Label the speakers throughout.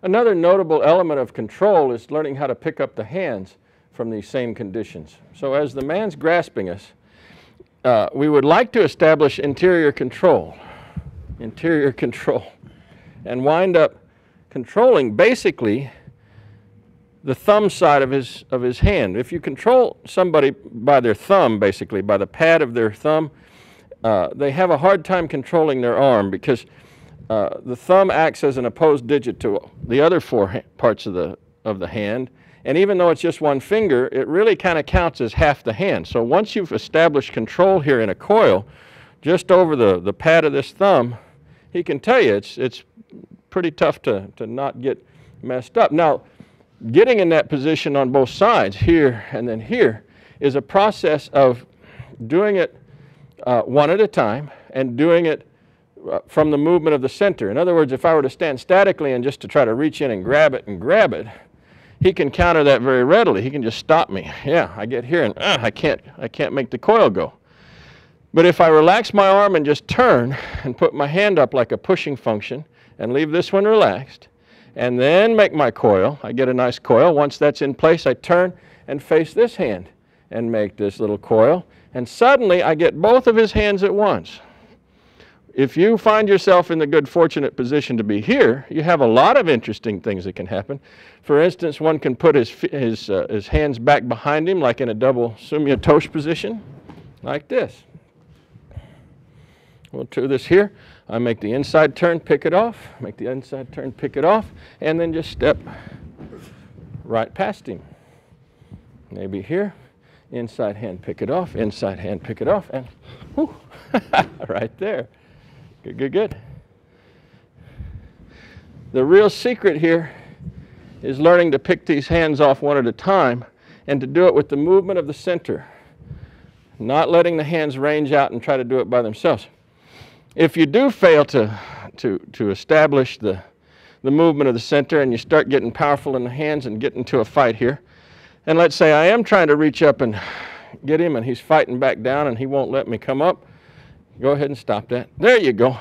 Speaker 1: Another notable element of control is learning how to pick up the hands from these same conditions. So as the man's grasping us, we would like to establish interior control, and wind up controlling basically the thumb side of his hand. If you control somebody by their thumb, basically by the pad of their thumb, they have a hard time controlling their arm because the thumb acts as an opposed digit to the other four parts of the hand. And even though it's just one finger, it really kind of counts as half the hand. So once you've established control here in a coil, just over the pad of this thumb, he can tell you it's pretty tough to not get messed up. Now, getting in that position on both sides, here and then here, is a process of doing it one at a time and doing it from the movement of the center. In other words, if I were to stand statically and just to try to reach in and grab it, he can counter that very readily. He can just stop me. Yeah, I get here and I can't make the coil go. But if I relax my arm and just turn and put my hand up like a pushing function and leave this one relaxed, and then make my coil, I get a nice coil. Once that's in place, I turn and face this hand and make this little coil. And suddenly, I get both of his hands at once. If you find yourself in the good, fortunate position to be here, you have a lot of interesting things that can happen. For instance, one can put his hands back behind him, like in a double sumyo toshu position, like this. We'll do this here. I make the inside turn, pick it off, make the inside turn, pick it off, and then just step right past him. Maybe here, inside hand, pick it off, inside hand, pick it off, and whew, right there. Good, good, good. The real secret here is learning to pick these hands off one at a time and to do it with the movement of the center, not letting the hands range out and try to do it by themselves. If you do fail to establish the movement of the center and you start getting powerful in the hands and get into a fight here, and let's say I am trying to reach up and get him and he's fighting back down and he won't let me come up, go ahead and stop that. There you go.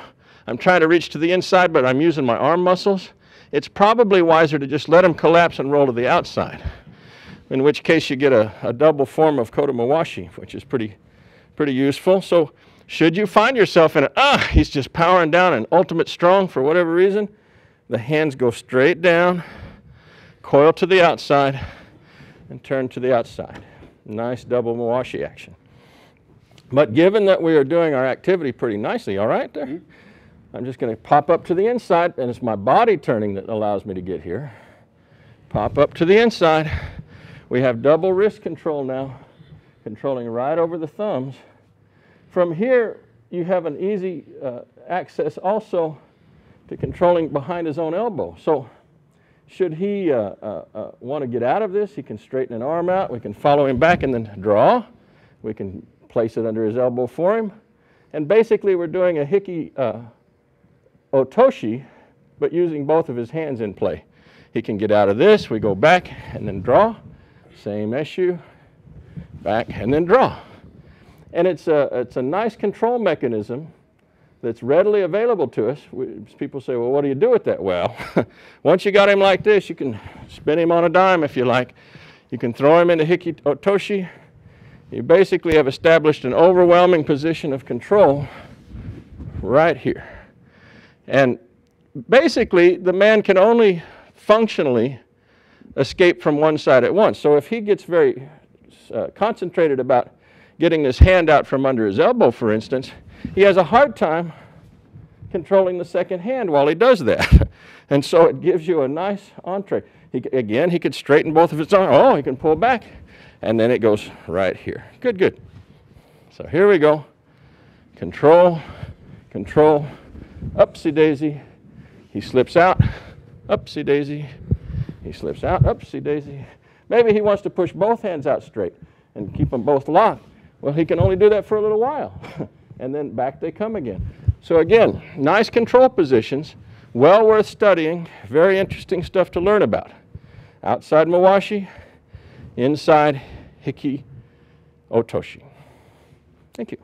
Speaker 1: I'm trying to reach to the inside, but I'm using my arm muscles. It's probably wiser to just let him collapse and roll to the outside, in which case you get a double form of koto mawashi, which is pretty useful. So should you find yourself in he's just powering down and ultimate strong for whatever reason, the hands go straight down, coil to the outside, and turn to the outside. Nice double mawashi action. But given that we are doing our activity pretty nicely, all right there, I'm just going to pop up to the inside, and it's my body turning that allows me to get here. Pop up to the inside. We have double wrist control now, controlling right over the thumbs. From here, you have an easy access also to controlling behind his own elbow. So should he want to get out of this, he can straighten an arm out. We can follow him back and then draw. We can place it under his elbow for him. And basically, we're doing a hiki otoshi, but using both of his hands in play. He can get out of this. We go back and then draw. Same issue. Back and then draw. And it's a nice control mechanism that's readily available to us. People say, well, what do you do with that? Well, once you got him like this, you can spin him on a dime if you like. You can throw him into hiki otoshi. You basically have established an overwhelming position of control right here. And basically, the man can only functionally escape from one side at once. So if he gets very concentrated about getting this hand out from under his elbow, for instance, he has a hard time controlling the second hand while he does that. And so it gives you a nice entree. Again, he could straighten both of his arms. Oh, he can pull back. And then it goes right here. Good, good. So here we go. Control, control, upsy-daisy. He slips out, upsy-daisy. He slips out, upsy-daisy. Maybe he wants to push both hands out straight and keep them both locked. Well, he can only do that for a little while. And then back they come again. So again, nice control positions, well worth studying, very interesting stuff to learn about. Outside mawashi, inside hiki otoshi. Thank you.